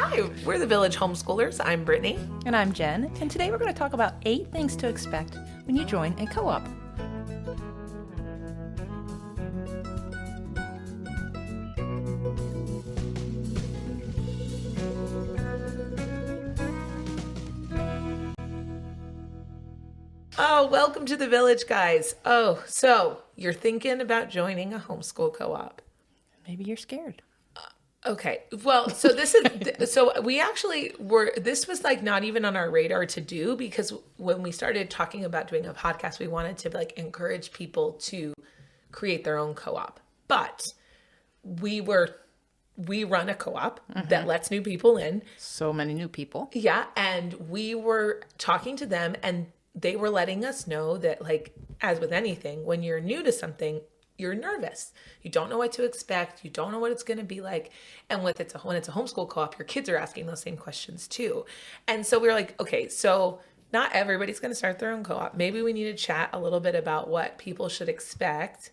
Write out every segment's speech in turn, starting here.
Hi, we're the Village Homeschoolers. I'm Brittany. And I'm Jen, and today we're going to talk about 8 things to expect when you join a co-op. Oh, welcome to the Village, guys. Oh, so you're thinking about joining a homeschool co-op. Maybe you're scared. Okay. Well, so we actually this was like not even on our radar to do, because when we started talking about doing a podcast, we wanted to like encourage people to create their own co-op. But we run a co-op that lets new people in. So many new people. Yeah. And we were talking to them, and they were letting us know that, like, as with anything, when you're new to something, you're nervous. You don't know what to expect. You don't know what it's going to be like. And when it's a homeschool co-op, your kids are asking those same questions too. And so we were like, okay, so not everybody's going to start their own co-op. Maybe we need to chat a little bit about what people should expect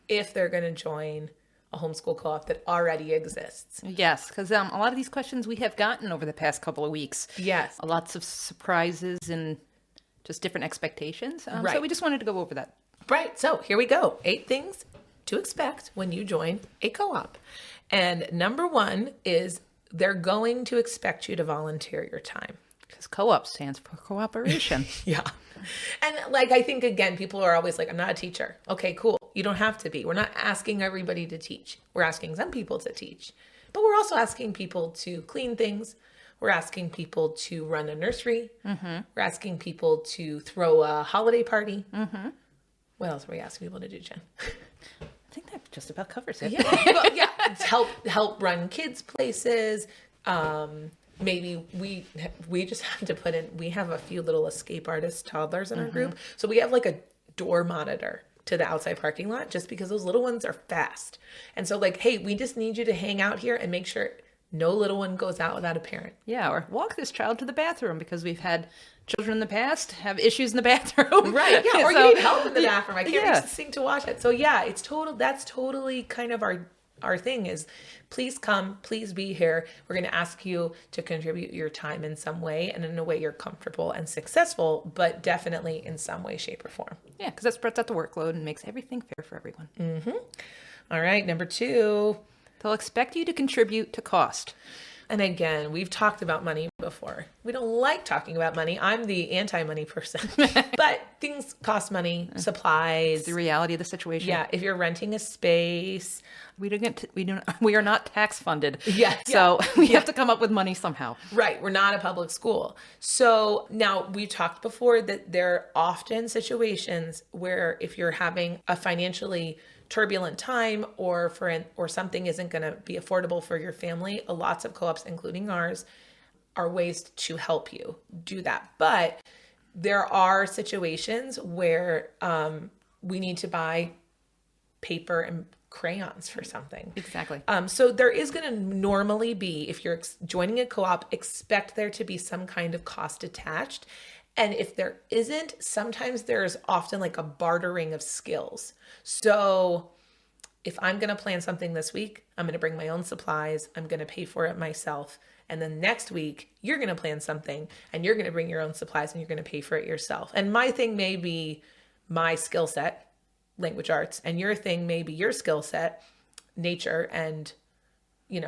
if they're going to join a homeschool co-op that already exists. Yes, because a lot of these questions we have gotten over the past couple of weeks. Yes. Lots of surprises and just different expectations. Right. So we just wanted to go over that. Right. So here we go. 8 things to expect when you join a co-op. And number 1 is they're going to expect you to volunteer your time. Because co-op stands for cooperation. Yeah. And like, I think, again, people are always like, I'm not a teacher. Okay, cool. You don't have to be. We're not asking everybody to teach. We're asking some people to teach. But we're also asking people to clean things. We're asking people to run a nursery. Mm-hmm. We're asking people to throw a holiday party. Mm-hmm. What else are we asking people to do, Jen? I think that just about covers it. Yeah, well, yeah. Help run kids' places. Maybe we just have to put in. We have a few little escape artist toddlers in our group, so we have like a door monitor to the outside parking lot, just because those little ones are fast. And so, like, hey, we just need you to hang out here and make sure no little one goes out without a parent. Yeah, or walk this child to the bathroom, because we've had children in the past have issues in the bathroom. Right, yeah, or you need help in the bathroom. I can't reach the sink to wash it. So yeah, that's totally kind of our thing is, please come, please be here. We're going to ask you to contribute your time in some way, and in a way you're comfortable and successful, but definitely in some way, shape, or form. Yeah, because that spreads out the workload and makes everything fair for everyone. Mm-hmm. All right, number 2. They'll expect you to contribute to cost. And again, we've talked about money before. We don't like talking about money. I'm the anti-money person. But things cost money, supplies. It's the reality of the situation. Yeah, if you're renting a space. We are not tax funded. Yeah. So we have to come up with money somehow. Right. We're not a public school. So now, we talked before that there are often situations where if you're having a financially turbulent time, or something isn't going to be affordable for your family, lots of co-ops, including ours, are ways to help you do that. But there are situations where we need to buy paper and crayons for something. Exactly. So there is going to normally be, if you're joining a co-op, expect there to be some kind of cost attached. And if there isn't, sometimes there's often like a bartering of skills. So if I'm going to plan something this week, I'm going to bring my own supplies. I'm going to pay for it myself. And then next week, you're going to plan something and you're going to bring your own supplies and you're going to pay for it yourself. And my thing may be my skill set, language arts, and your thing may be your skill set, nature and,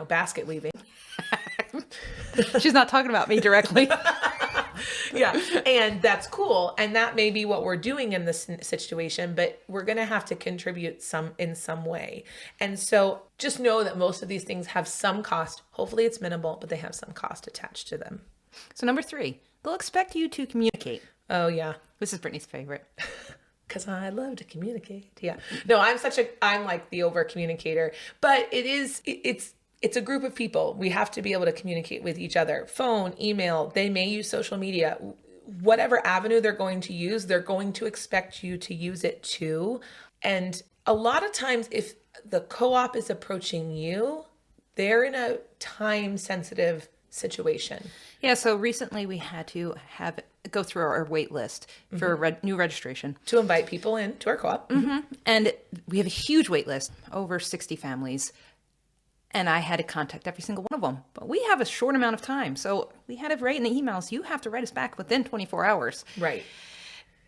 basket weaving. She's not talking about me directly. Yeah. And that's cool. And that may be what we're doing in this situation, but we're going to have to contribute in some way. And so just know that most of these things have some cost. Hopefully it's minimal, but they have some cost attached to them. So number 3, they'll expect you to communicate. Oh yeah. This is Brittany's favorite. Because I love to communicate. Yeah. No, I'm like the over communicator, but it's a group of people. We have to be able to communicate with each other. Phone, email, they may use social media. Whatever avenue they're going to use, they're going to expect you to use it too. And a lot of times, if the co-op is approaching you, they're in a time-sensitive situation. Yeah, so recently we had to go through our wait list for new registration. To invite people in to our co-op. Mm-hmm. And we have a huge wait list, over 60 families. and I had to contact every single one of them. But we have a short amount of time. So we had to write in the emails, you have to write us back within 24 hours. Right.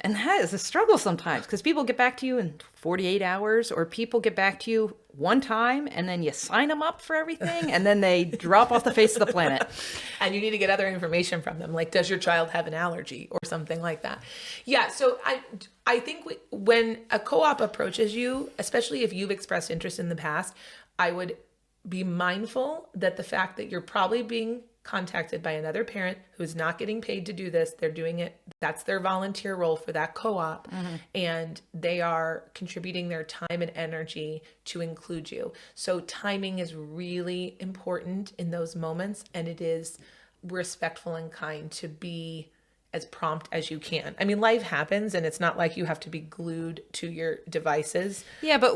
And that is a struggle sometimes because people get back to you in 48 hours or people get back to you one time and then you sign them up for everything and then they drop off the face of the planet. And you need to get other information from them. Like, does your child have an allergy or something like that? Yeah. So I think when a co-op approaches you, especially if you've expressed interest in the past, I would be mindful that the fact that you're probably being contacted by another parent who's not getting paid to do this, they're doing it, that's their volunteer role for that co-op, and they are contributing their time and energy to include you. So timing is really important in those moments, and it is respectful and kind to be as prompt as you can. I mean, life happens and it's not like you have to be glued to your devices. Yeah, but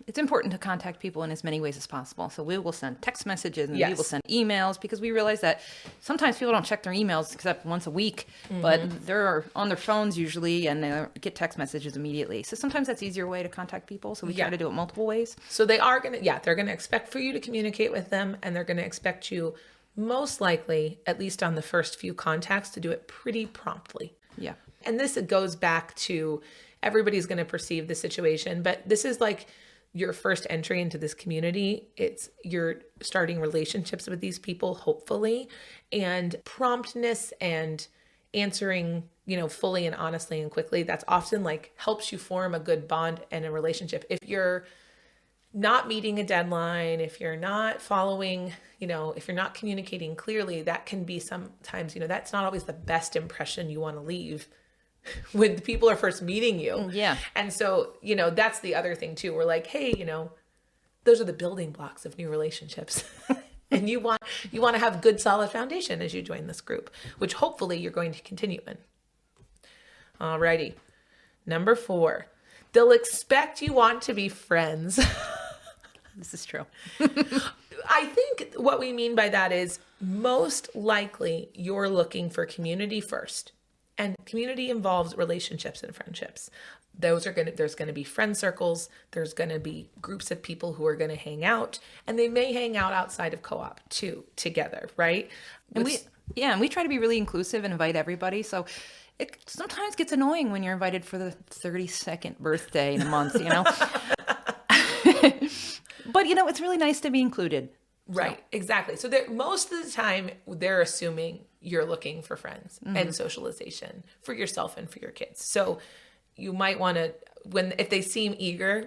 it's important to contact people in as many ways as possible. So we will send text messages and we will send emails because we realize that sometimes people don't check their emails except once a week, but they're on their phones usually and they get text messages immediately. So sometimes that's an easier way to contact people. So we try to do it multiple ways. So they're going to expect for you to communicate with them, and they're going to expect you most likely, at least on the first few contacts, to do it pretty promptly. Yeah. And this goes back to everybody's going to perceive the situation, but this is like your first entry into this community. You're starting relationships with these people, hopefully, and promptness and answering, fully and honestly and quickly, that's often like helps you form a good bond and a relationship. If you're not meeting a deadline, if you're not following, if you're not communicating clearly, that can be sometimes, that's not always the best impression you want to leave when people are first meeting you. Yeah. And so, that's the other thing too. We're like, hey, those are the building blocks of new relationships. And you want to have good, solid foundation as you join this group, which hopefully you're going to continue in. Alrighty. Number 4, they'll expect you want to be friends. This is true. I think what we mean by that is most likely you're looking for community first, and community involves relationships and friendships. There's going to be friend circles. There's going to be groups of people who are going to hang out, and they may hang out outside of co-op too, together, right? And we try to be really inclusive and invite everybody. So it sometimes gets annoying when you're invited for the 32nd birthday in a month, But, it's really nice to be included. Right, exactly. So most of the time, they're assuming you're looking for friends and socialization for yourself and for your kids. So you might want to, if they seem eager,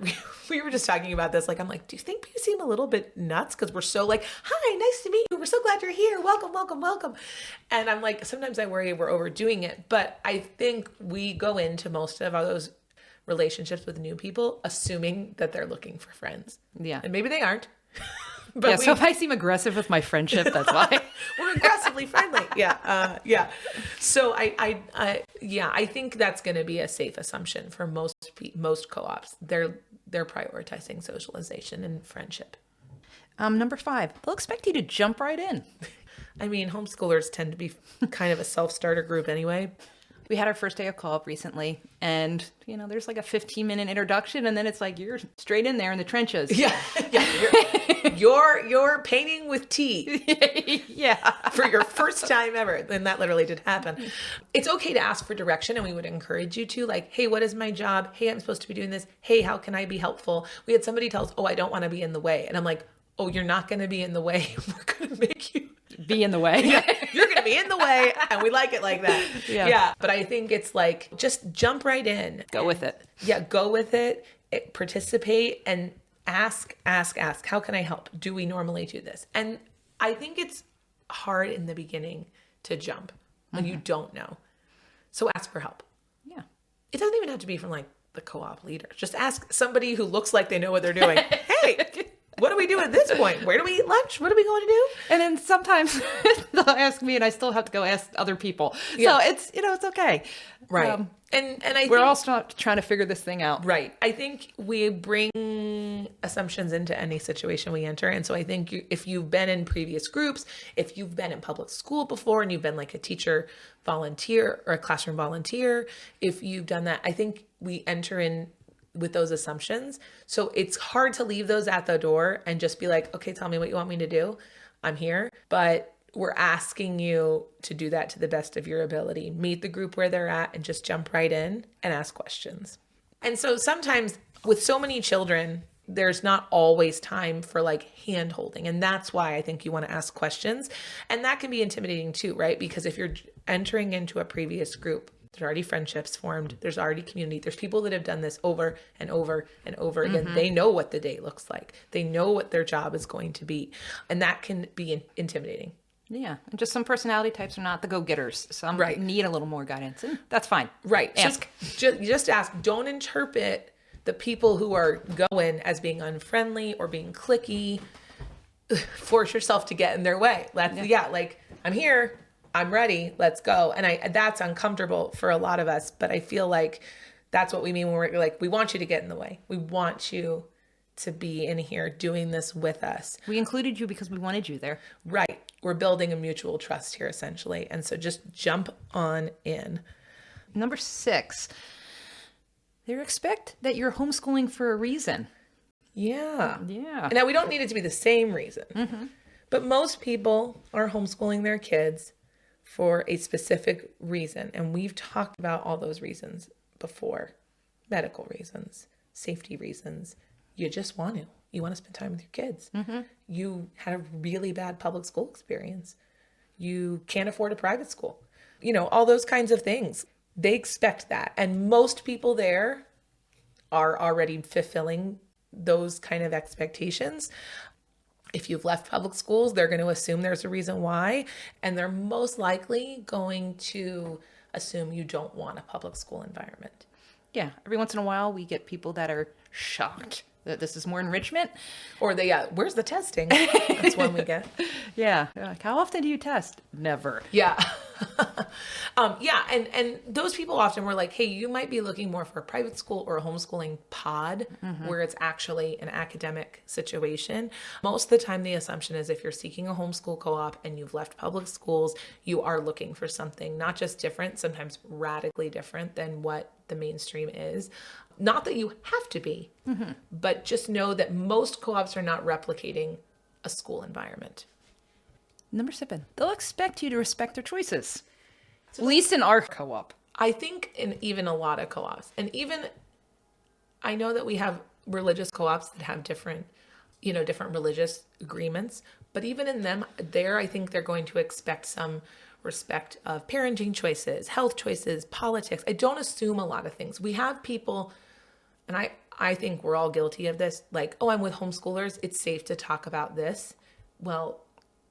we were just talking about this, I'm like, do you think you seem a little bit nuts? Because we're so like, hi, nice to meet you. We're so glad you're here. Welcome, welcome, welcome. And I'm like, sometimes I worry we're overdoing it. But I think we go into most of those relationships with new people assuming that they're looking for friends. Yeah. And maybe they aren't. But so if I seem aggressive with my friendship, that's why. We're aggressively friendly. Yeah. So I think that's going to be a safe assumption for most co-ops. They're prioritizing socialization and friendship. Number 5, they'll expect you to jump right in. I mean, homeschoolers tend to be kind of a self-starter group anyway. We had our first day of co-op recently, and there's like a 15-minute introduction, and then it's like you're straight in there in the trenches. Yeah. You're painting with tea. Yeah, for your first time ever, and that literally did happen. It's okay to ask for direction, and we would encourage you to, like, hey, what is my job? Hey, I'm supposed to be doing this. Hey, how can I be helpful? We had somebody tell us, I don't want to be in the way, and I'm like, you're not going to be in the way. We're going to make you be in the way. Yeah, you're going to be in the way, and we like it like that. Yeah. But I think it's like, just jump right in. Go with it. Yeah, go with it. Participate and ask. How can I help? Do we normally do this? And I think it's hard in the beginning to jump when you don't know. So ask for help. Yeah. It doesn't even have to be from like the co-op leader. Just ask somebody who looks like they know what they're doing. Hey, what do we do at this point? Where do we eat lunch? What are we going to do? And then sometimes they'll ask me and I still have to go ask other people. Yeah. So it's, it's okay. Right. And I think we're all trying to figure this thing out. Right. I think we bring assumptions into any situation we enter. And so I think if you've been in previous groups, if you've been in public school before and you've been like a teacher volunteer or a classroom volunteer, if you've done that, I think we enter in with those assumptions. So it's hard to leave those at the door and just be like, okay, tell me what you want me to do. I'm here. But we're asking you to do that to the best of your ability. Meet the group where they're at and just jump right in and ask questions. And so sometimes with so many children, there's not always time for like hand holding. And that's why I think you want to ask questions. And that can be intimidating too, right? Because if you're entering into a previous group, there's already friendships formed. There's already community. There's people that have done this over and over and over again. They know what the day looks like. They know what their job is going to be. And that can be intimidating. Yeah. And just some personality types are not the go-getters. Some need a little more guidance. And that's fine. Right. Ask. So just ask. Don't interpret the people who are going as being unfriendly or being cliquey. Force yourself to get in their way. Like, I'm here. I'm ready. Let's go. And that's uncomfortable for a lot of us. But I feel like that's what we mean when we're like, we want you to get in the way. We want you to be in here doing this with us. We included you because we wanted you there. Right. We're building a mutual trust here, essentially. And so just jump on in. Number 6, they expect that you're homeschooling for a reason. Yeah. Yeah. Now, we don't need it to be the same reason. But most people are homeschooling their kids for a specific reason. And we've talked about all those reasons before. Medical reasons, safety reasons. You just want to. You want to spend time with your kids. You had a really bad public school experience. You can't afford a private school. You know, all those kinds of things. They expect that. And most people there are already fulfilling those kind of expectations. If you've left public schools, they're going to assume there's a reason why. And they're most likely going to assume you don't want a public school environment. Yeah. Every once in a while, we get people that are shocked that this is more enrichment. Or they, where's the testing? That's one we get. Yeah. They're like, how often do you test? Never. Yeah. And those people often were like, hey, you might be looking more for a private school or a homeschooling pod where it's actually an academic situation. Most of the time, the assumption is if you're seeking a homeschool co-op and you've left public schools, you are looking for something not just different, sometimes radically different than what the mainstream is. Not that you have to be, but just know that most co-ops are not replicating a school environment. Number 7, they'll expect you to respect their choices. At least in our co-op. I think in even a lot of co-ops, and even I know that we have religious co-ops that have different religious agreements, but even in them, I think they're going to expect some respect of parenting choices, health choices, politics. I don't assume a lot of things. We have people, and I think we're all guilty of this, like, oh, I'm with homeschoolers, it's safe to talk about this. Well,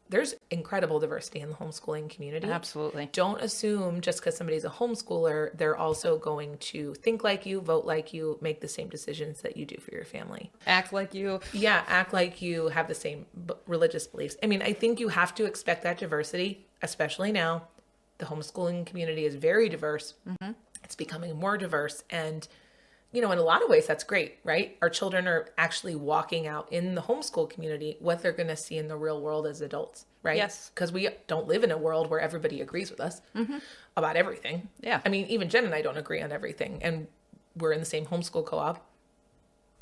there's incredible diversity in the homeschooling community. Absolutely. Don't assume just because somebody's a homeschooler, they're also going to think like you, vote like you, make the same decisions that you do for your family. Act like you. Yeah, act like you, have the same religious beliefs. I mean, I think you have to expect that diversity, especially now. The homeschooling community is very diverse. It's becoming more diverse. And in a lot of ways, that's great, right? Our children are actually walking out in the homeschool community what they're going to see in the real world as adults, right? Yes. Because we don't live in a world where everybody agrees with us about everything. Yeah. I mean, even Jen and I don't agree on everything. And we're in the same homeschool co-op.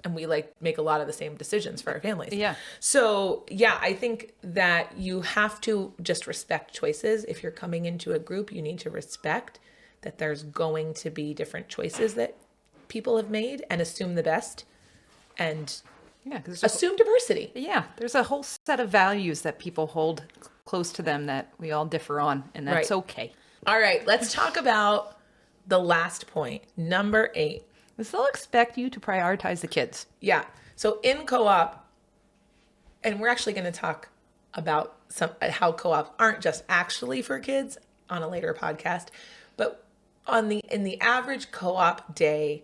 And we make a lot of the same decisions for our families. Yeah. So, I think that you have to just respect choices. If you're coming into a group, you need to respect that there's going to be different choices that people have made and assume the best and assume diversity. Yeah, there's a whole set of values that people hold close to them that we all differ on, and that's okay. All right, let's talk about the last point, number 8. They'll expect you to prioritize the kids. Yeah, so in co-op, and we're actually going to talk about how co-ops aren't just actually for kids on a later podcast, but in the average co-op day,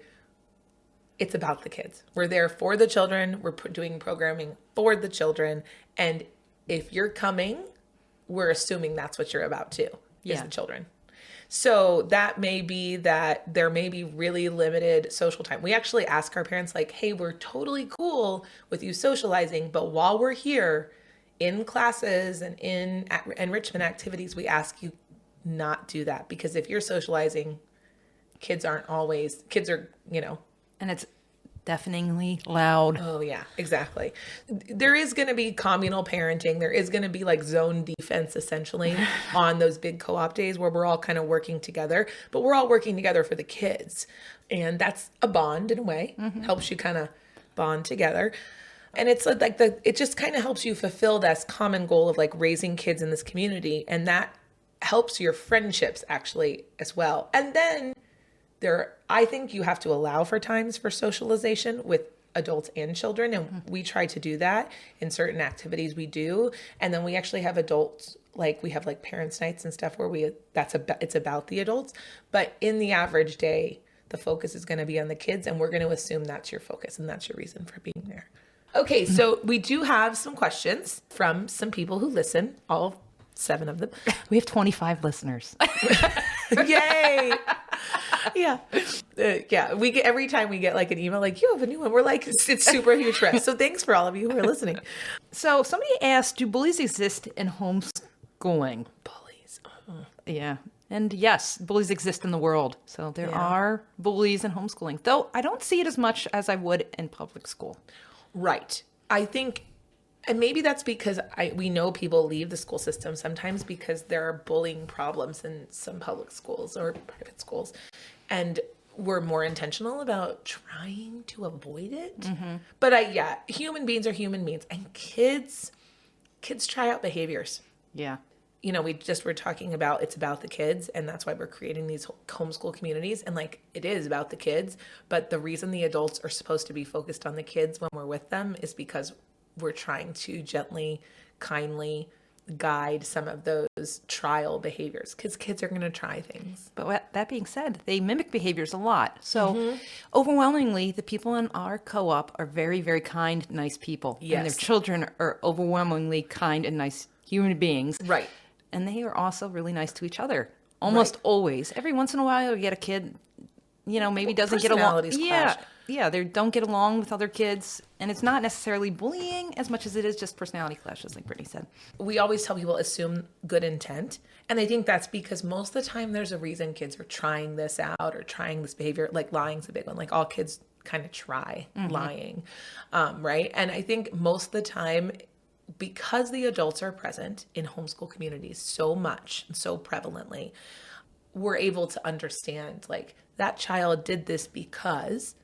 it's about the kids. We're there for the children. We're doing programming for the children. And if you're coming, we're assuming that's what you're about too, is the children. So that may be that there may be really limited social time. We actually ask our parents like, hey, we're totally cool with you socializing, but while we're here in classes and in enrichment activities, we ask you not do that. Because if you're socializing, kids are, And deafeningly loud. Oh, yeah, exactly. There is going to be communal parenting. There is going to be like zone defense, essentially, on those big co-op days where we're all kind of working together, but we're all working together for the kids. And that's a bond in a way, helps you kind of bond together. And it's like it just kind of helps you fulfill that common goal of like raising kids in this community. And that helps your friendships actually as well. And then I think you have to allow for times for socialization with adults and children. And we try to do that in certain activities we do. And then we actually have adults, like we have like parents' nights and stuff where it's about the adults. But in the average day, the focus is going to be on the kids. And we're going to assume that's your focus and that's your reason for being there. Okay, so we do have some questions from some people who listen, all 7 of them. We have 25 listeners. Yay! Yeah. We get, every time we get like an email, like, you have a new one. We're like, it's super huge for us. So thanks for all of you who are listening. So somebody asked, do bullies exist in homeschooling? Bullies. Yeah. And yes, bullies exist in the world. So there are bullies in homeschooling, though I don't see it as much as I would in public school. Right. I think, and maybe that's because we know people leave the school system sometimes because there are bullying problems in some public schools or private schools. And we're more intentional about trying to avoid it. But human beings are human beings. And kids try out behaviors. Yeah. You know, we just were talking about it's about the kids, and that's why we're creating these homeschool communities. And like, it is about the kids, but the reason the adults are supposed to be focused on the kids when we're with them is because we're trying to gently, kindly guide some of those trial behaviors, because kids are going to try things. But that being said, they mimic behaviors a lot. So overwhelmingly, the people in our co-op are very, very kind, nice people. Yes. And their children are overwhelmingly kind and nice human beings. Right. And they are also really nice to each other. Almost always. Every once in a while, you get a kid, maybe doesn't get along. Yeah, they don't get along with other kids. And it's not necessarily bullying as much as it is just personality clashes, like Brittany said. We always tell people assume good intent. And I think that's because most of the time there's a reason kids are trying this out or trying this behavior. Like lying's a big one. Like all kids kind of try lying, right? And I think most of the time, because the adults are present in homeschool communities so much and so prevalently, we're able to understand like that child did this because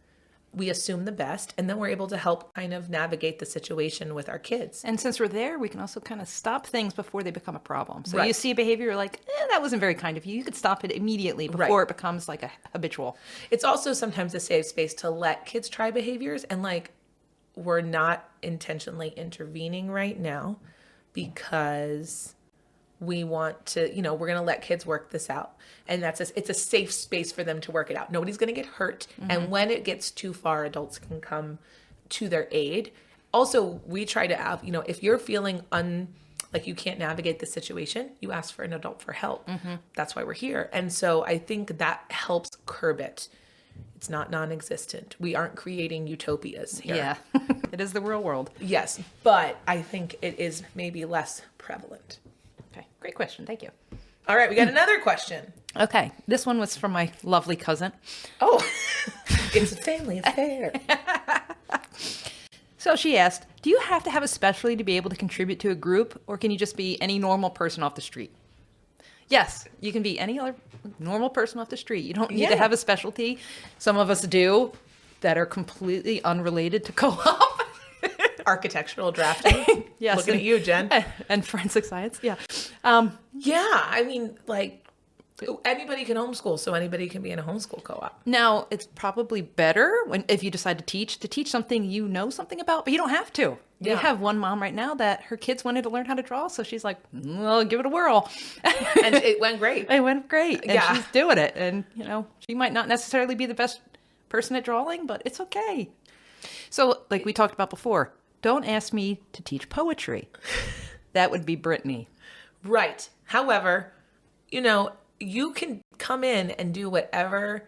we assume the best, and then we're able to help kind of navigate the situation with our kids. And since we're there, we can also kind of stop things before they become a problem. So you see a behavior, you're like, that wasn't very kind of you. You could stop it immediately before it becomes like a habitual. It's also sometimes a safe space to let kids try behaviors, and like, we're not intentionally intervening right now because we want to, we're going to let kids work this out. And it's a safe space for them to work it out. Nobody's going to get hurt. And when it gets too far, adults can come to their aid. Also, we try to have, if you're feeling like you can't navigate the situation, you ask for an adult for help. That's why we're here. And so I think that helps curb it. It's not non-existent. We aren't creating utopias here. Yeah, it is the real world. Yes, but I think it is maybe less prevalent. Okay, great question. Thank you. All right, we got another question. Okay, this one was from my lovely cousin. Oh, it's a family affair. So she asked, do you have to have a specialty to be able to contribute to a group, or can you just be any normal person off the street? Yes, you can be any other normal person off the street. You don't need to have a specialty. Some of us do that are completely unrelated to co-op. Architectural drafting. Yes. Looking at you, Jen. And forensic science. Yeah. I mean, like, anybody can homeschool, so anybody can be in a homeschool co-op. Now, it's probably better if you decide to teach something you know something about, but you don't have to. We have one mom right now that her kids wanted to learn how to draw, so she's like, well, give it a whirl. And it went great. It went great. And she's doing it. And, she might not necessarily be the best person at drawing, but it's okay. So, like we talked about before, don't ask me to teach poetry. That would be Brittany. Right. However, you can come in and do whatever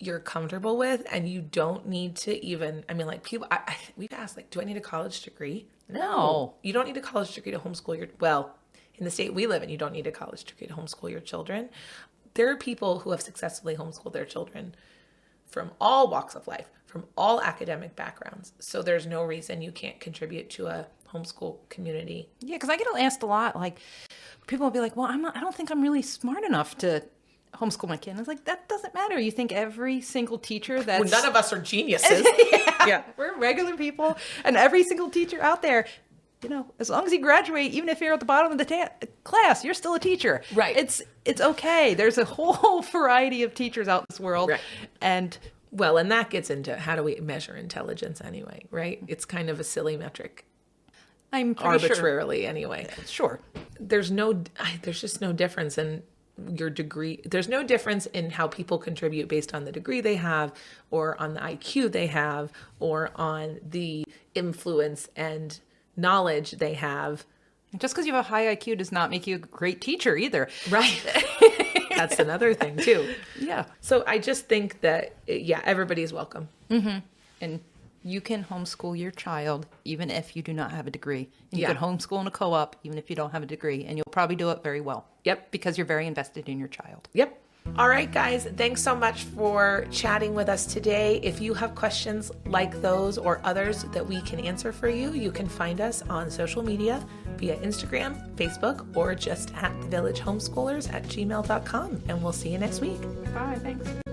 you're comfortable with, and you don't need to even, people, we've asked, like, do I need a college degree? No. You don't need a college degree to homeschool in the state we live in, you don't need a college degree to homeschool your children. There are people who have successfully homeschooled their children from all walks of life, from all academic backgrounds. So there's no reason you can't contribute to a homeschool community. Yeah, because I get asked a lot, like, people will be like, well, I don't think I'm really smart enough to homeschool my kid. And I was like, that doesn't matter. You think every single teacher that's... Well, none of us are geniuses. Yeah. We're regular people. And every single teacher out there, you know, as long as you graduate, even if you're at the bottom of the class, you're still a teacher. Right. It's okay. There's a whole variety of teachers out in this world. Right. And... Well, and that gets into how do we measure intelligence anyway, right? It's kind of a silly metric. I'm pretty arbitrarily anyway. Sure. There's just no difference in your degree. There's no difference in how people contribute based on the degree they have or on the IQ they have or on the influence and knowledge they have. Just because you have a high IQ does not make you a great teacher either. Right. That's another thing too. Yeah. So I just think that, yeah, everybody's welcome. Mm-hmm. And you can homeschool your child even if you do not have a degree. And you can homeschool in a co-op even if you don't have a degree. And you'll probably do it very well. Yep. Because you're very invested in your child. Yep. All right, guys. Thanks so much for chatting with us today. If you have questions like those or others that we can answer for you, you can find us on social media via Instagram, Facebook, or just at thevillagehomeschoolers@gmail.com. And we'll see you next week. Bye. Thanks.